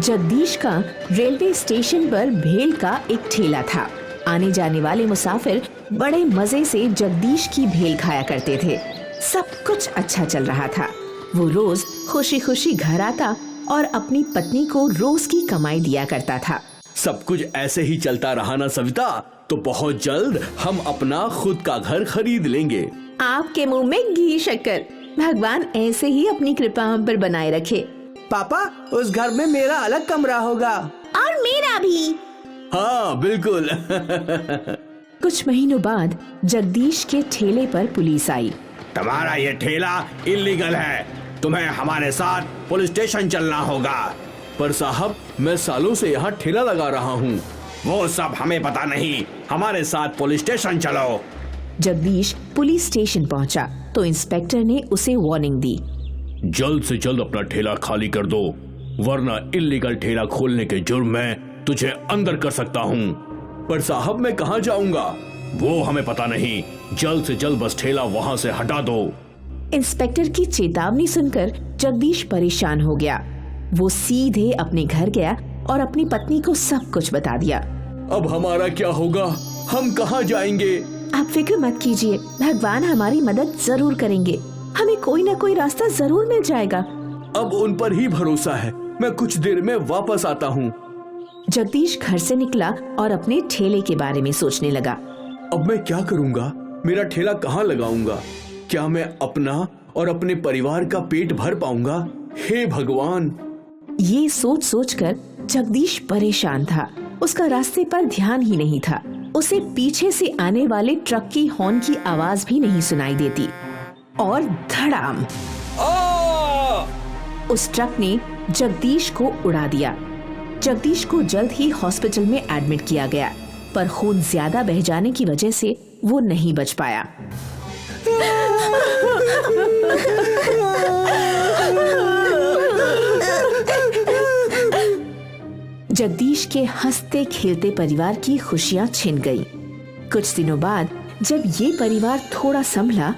जगदीश का railway station पर भेल का एक ठेला था। आने जाने वाले मुसाफिर बड़े मजे से जगदीश की भेल खाया करते थे। सब कुछ अच्छा चल रहा था। वो रोज खुशी खुशी घर आता और अपनी पत्नी को रोज की कमाई दिया करता था। सब कुछ ऐसे ही चलता रहा ना सविता, तो बहुत जल्द हम अपना खुद का घर खरीद लेंगे। आपके मुंह में घी शक्कर। भगवान ऐसे ही अपनी कृपा हम पर बनाए रखे। पापा, उस घर में मेरा अलग कमरा होगा। और मेरा भी। हाँ बिल्कुल। कुछ महीनों बाद जगदीश के ठेले पर पुलिस आई। तुम्हारा ये ठेला इल्लीगल है, तुम्हें हमारे साथ पुलिस स्टेशन चलना होगा। पर साहब, मैं सालों से यहाँ ठेला लगा रहा हूँ। वो सब हमें पता नहीं, हमारे साथ पुलिस स्टेशन चलो। जगदीश पुलिस स्टेशन पहुँचा तो इंस्पेक्टर ने उसे वार्निंग दी। जल्द से जल्द अपना ठेला खाली कर दो, वरना इल्लीगल ठेला खोलने के जुर्म में तुझे अंदर कर सकता हूँ। पर साहब, मैं कहाँ जाऊँगा? वो हमें पता नहीं, जल्द से जल्द बस ठेला वहाँ से हटा दो। इंस्पेक्टर की चेतावनी सुनकर जगदीश परेशान हो गया। वो सीधे अपने घर गया और अपनी पत्नी को सब कुछ बता दिया। अब हमारा क्या होगा? हम कहाँ जाएंगे? आप फिक्र मत कीजिए, भगवान हमारी मदद जरूर करेंगे। हमें कोई न कोई रास्ता जरूर मिल जाएगा। अब उन पर ही भरोसा है, मैं कुछ देर में वापस आता हूँ। जगदीश घर से निकला और अपने ठेले के बारे में सोचने लगा। अब मैं क्या करूँगा? मेरा ठेला कहाँ लगाऊंगा? क्या मैं अपना और अपने परिवार का पेट भर पाऊंगा? हे भगवान! ये सोच सोचकर जगदीश परेशान था। उसका रास्ते पर ध्यान ही नहीं था। उसे पीछे से आने वाले ट्रक की हॉर्न की आवाज भी नहीं सुनाई देती। और धड़ाम! उस ट्रक ने जगदीश को उड़ा दिया। जगदीश को जल्द ही हॉस्पिटल में एडमिट किया गया, पर खून ज्यादा बह जाने की वजह से वो नहीं बच पाया। जगदीश के हंसते खेलते परिवार की खुशियां छिन गई। कुछ दिनों बाद जब ये परिवार थोड़ा संभला,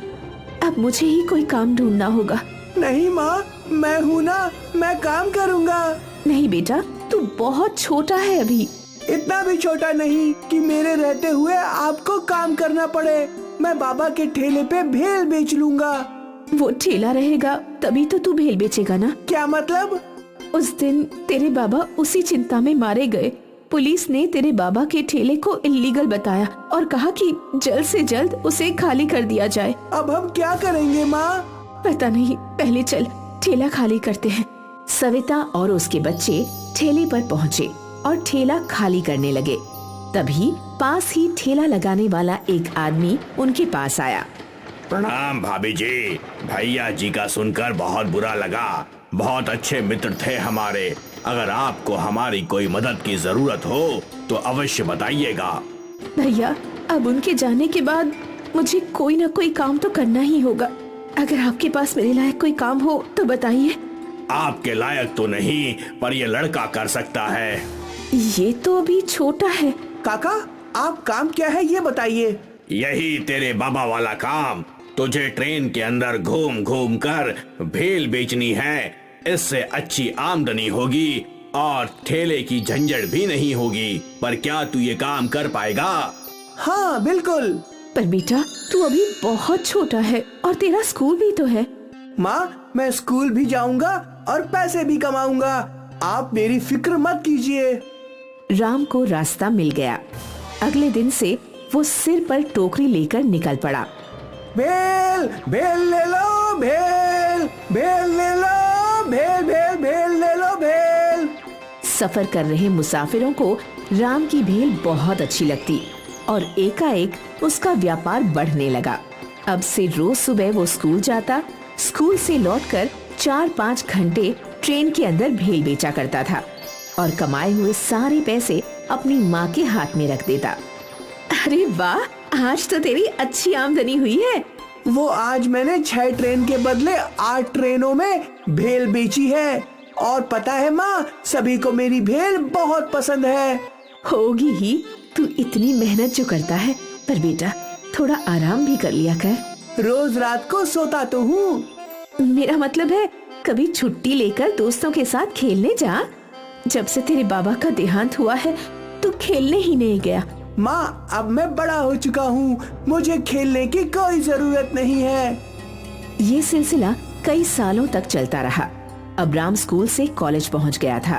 अब मुझे ही कोई काम ढूंढना होगा। नहीं माँ, मैं हूँ ना, मैं काम करूँगा। नहीं बेटा, तू बहुत छोटा है अभी। इतना भी छोटा नहीं कि मेरे रहते हुए आपको काम करना पड़े। मैं बाबा के ठेले पे भेल बेच लूंगा। वो ठेला रहेगा तभी तो तू भेल बेचेगा ना। क्या मतलब? उस दिन तेरे बाबा उसी चिंता में मारे गए। पुलिस ने तेरे बाबा के ठेले को इल्लीगल बताया और कहा कि जल्द से जल्द उसे खाली कर दिया जाए। अब हम क्या करेंगे माँ? पता नहीं, पहले चल ठेला खाली करते हैं। सविता और उसके बच्चे ठेले पर पहुँचे और ठेला खाली करने लगे। तभी पास ही ठेला लगाने वाला एक आदमी उनके पास आया। प्रणाम भाभी जी, भैया जी का सुनकर बहुत बुरा लगा। बहुत अच्छे मित्र थे हमारे। अगर आपको हमारी कोई मदद की जरूरत हो तो अवश्य बताइएगा। भैया, अब उनके जाने के बाद मुझे कोई न कोई काम तो करना ही होगा। अगर आपके पास मेरे लायक कोई काम हो तो बताइए। आपके लायक तो नहीं, पर ये लड़का कर सकता है। ये तो अभी छोटा है। काका, आप काम क्या है ये बताइए। यही तेरे बाबा वाला काम। तुझे ट्रेन के अंदर घूम घूम कर भेल बेचनी है। इससे अच्छी आमदनी होगी और ठेले की झंझट भी नहीं होगी। पर क्या तू ये काम कर पाएगा? हाँ बिल्कुल। पर बेटा, तू अभी बहुत छोटा है और तेरा स्कूल भी तो है। माँ, मैं स्कूल भी जाऊंगा और पैसे भी कमाऊंगा। आप मेरी फिक्र मत कीजिए। राम को रास्ता मिल गया। अगले दिन से वो सिर पर टोकरी लेकर निकल पड़ा। भेल भेल ले लो, भेल भेल ले लो, भेल भेल भेल ले लो, भेल। सफर कर रहे मुसाफिरों को राम की भेल बहुत अच्छी लगती और एकाएक उसका व्यापार बढ़ने लगा। अब से रोज सुबह वो स्कूल जाता, स्कूल से लौटकर 4-5 घंटे ट्रेन के अंदर भेल बेचा करता था और कमाए हुए सारे पैसे अपनी माँ के हाथ में रख देता। अरे वाह, आज तो तेरी अच्छी आमदनी हुई है। वो आज मैंने 6 ट्रेन के बदले 8 ट्रेनों में भेल बेची है। और पता है माँ, सभी को मेरी भेल बहुत पसंद है। होगी ही, तू इतनी मेहनत जो करता है। पर बेटा, थोड़ा आराम भी कर लिया कर। रोज रात को सोता तो हूँ। मेरा मतलब है, कभी छुट्टी लेकर दोस्तों के साथ खेलने जा। जब से तेरे बाबा का देहांत हुआ है तू खेलने ही नहीं गया। माँ अब मैं बड़ा हो चुका हूँ, मुझे खेलने की कोई जरूरत नहीं है। ये सिलसिला कई सालों तक चलता रहा। अब राम स्कूल से कॉलेज पहुंच गया था।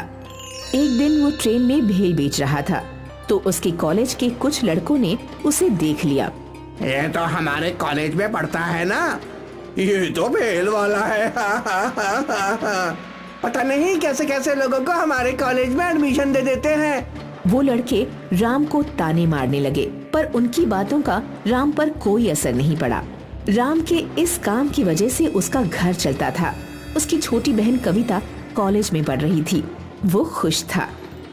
एक दिन वो ट्रेन में भेल बेच रहा था तो उसके कॉलेज के कुछ लड़कों ने उसे देख लिया। ये तो हमारे कॉलेज में पढ़ता है ना, ये तो भेल वाला है। पता नहीं कैसे कैसे लोगों को हमारे कॉलेज में एडमिशन दे देते हैं। वो लड़के राम को ताने मारने लगे पर उनकी बातों का राम पर कोई असर नहीं पड़ा। राम के इस काम की वजह से उसका घर चलता था। उसकी छोटी बहन कविता कॉलेज में पढ़ रही थी। वो खुश था।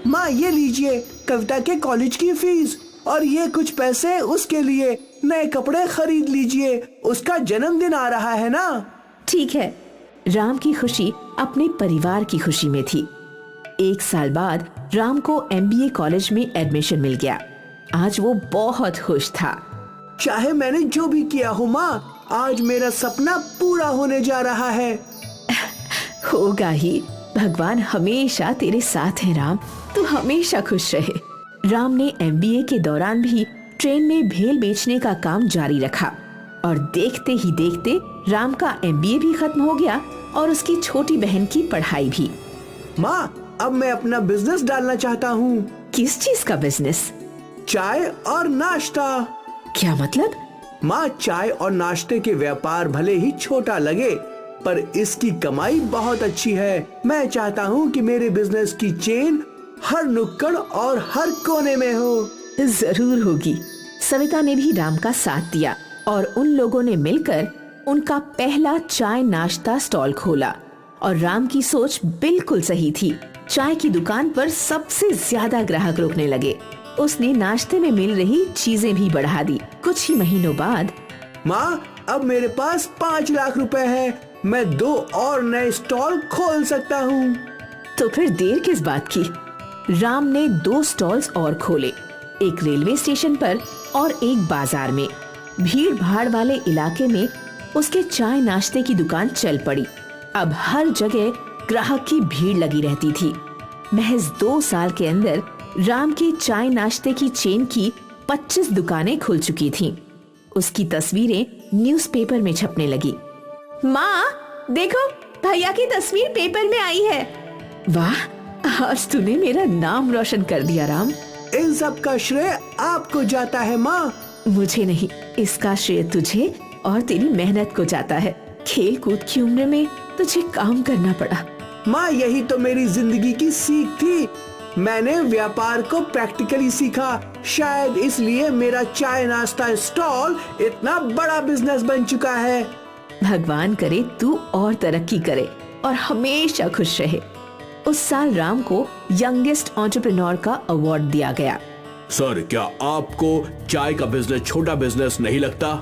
माँ ये लीजिए कविता के कॉलेज की फीस और ये कुछ पैसे उसके लिए नए कपड़े खरीद लीजिए, उसका जन्मदिन आ रहा है ना। ठीक है। राम की खुशी अपने परिवार की खुशी में थी। 1 साल बाद राम को MBA कॉलेज में एडमिशन मिल गया। आज वो बहुत खुश था। चाहे मैंने जो भी किया हो माँ, आज मेरा सपना पूरा होने जा रहा है। होगा ही, भगवान हमेशा तेरे साथ है राम, तू हमेशा खुश रहे। राम ने MBA के दौरान भी ट्रेन में भेल बेचने का काम जारी रखा और देखते ही देखते राम का MBA भी खत्म हो गया और उसकी छोटी बहन की पढ़ाई भी। माँ अब मैं अपना बिजनेस डालना चाहता हूँ। किस चीज का बिजनेस? चाय और नाश्ता। क्या मतलब? माँ चाय और नाश्ते के व्यापार भले ही छोटा लगे पर इसकी कमाई बहुत अच्छी है। मैं चाहता हूँ कि मेरे बिजनेस की चेन हर नुक्कड़ और हर कोने में हो। जरूर होगी। सविता ने भी राम का साथ दिया और उन लोगों ने मिलकर उनका पहला चाय नाश्ता स्टॉल खोला। और राम की सोच बिल्कुल सही थी। चाय की दुकान पर सबसे ज्यादा ग्राहक रुकने लगे। उसने नाश्ते में मिल रही चीजें भी बढ़ा दी। कुछ ही महीनों बाद माँ अब मेरे पास 5 लाख रुपए है, मैं 2 और नए स्टॉल खोल सकता हूँ। तो फिर देर किस बात की? राम ने 2 स्टॉल्स और खोले, एक रेलवे स्टेशन पर और एक बाजार में। भीड़ भाड़ वाले इलाके में उसके चाय नाश्ते की दुकान चल पड़ी। अब हर जगह ग्राहक की भीड़ लगी रहती थी। महज 2 साल के अंदर राम की चाय नाश्ते की चेन की 25 दुकानें खुल चुकी थीं। उसकी तस्वीरें न्यूज़पेपर में छपने लगी। माँ देखो, भैया की तस्वीर पेपर में आई है। वाह, आज तूने मेरा नाम रोशन कर दिया राम। इन सब का श्रेय आपको जाता है माँ। मुझे नहीं, इसका श्रेय तुझे और तेरी मेहनत को जाता है। खेल कूद की उम्र में तुझे काम करना पड़ा। माँ यही तो मेरी जिंदगी की सीख थी। मैंने व्यापार को प्रैक्टिकली सीखा, शायद इसलिए मेरा चाय नाश्ता स्टॉल इतना बड़ा बिजनेस बन चुका है। भगवान करे तू और तरक्की करे और हमेशा खुश रहे। उस साल राम को यंगेस्ट एंटरप्रेन्योर का अवार्ड दिया गया। सर, क्या आपको चाय का बिजनेस छोटा बिजनेस नहीं लगता?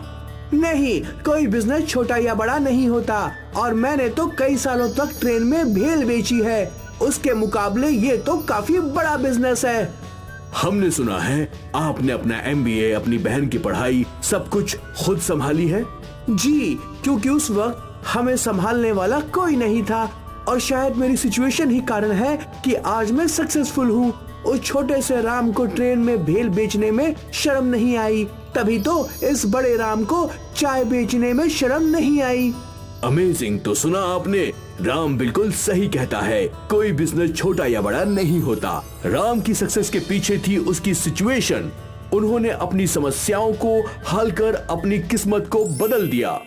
नहीं, कोई बिजनेस छोटा या बड़ा नहीं होता और मैंने तो कई सालों तक ट्रेन में भेल बेची है। उसके मुकाबले ये तो काफी बड़ा बिजनेस है। हमने सुना है आपने अपना MBA, अपनी बहन की पढ़ाई सब कुछ खुद संभाली है। जी, क्योंकि उस वक्त हमें संभालने वाला कोई नहीं था और शायद मेरी सिचुएशन ही कारण है कि आज मैं सक्सेसफुल हूँ। उस छोटे से राम को ट्रेन में भेल बेचने में शर्म नहीं आई, तभी तो इस बड़े राम को चाय बेचने में शर्म नहीं आई। अमेजिंग। तो सुना आपने, राम बिल्कुल सही कहता है, कोई बिजनेस छोटा या बड़ा नहीं होता। राम की सक्सेस के पीछे थी उसकी सिचुएशन। उन्होंने अपनी समस्याओं को हल कर अपनी किस्मत को बदल दिया।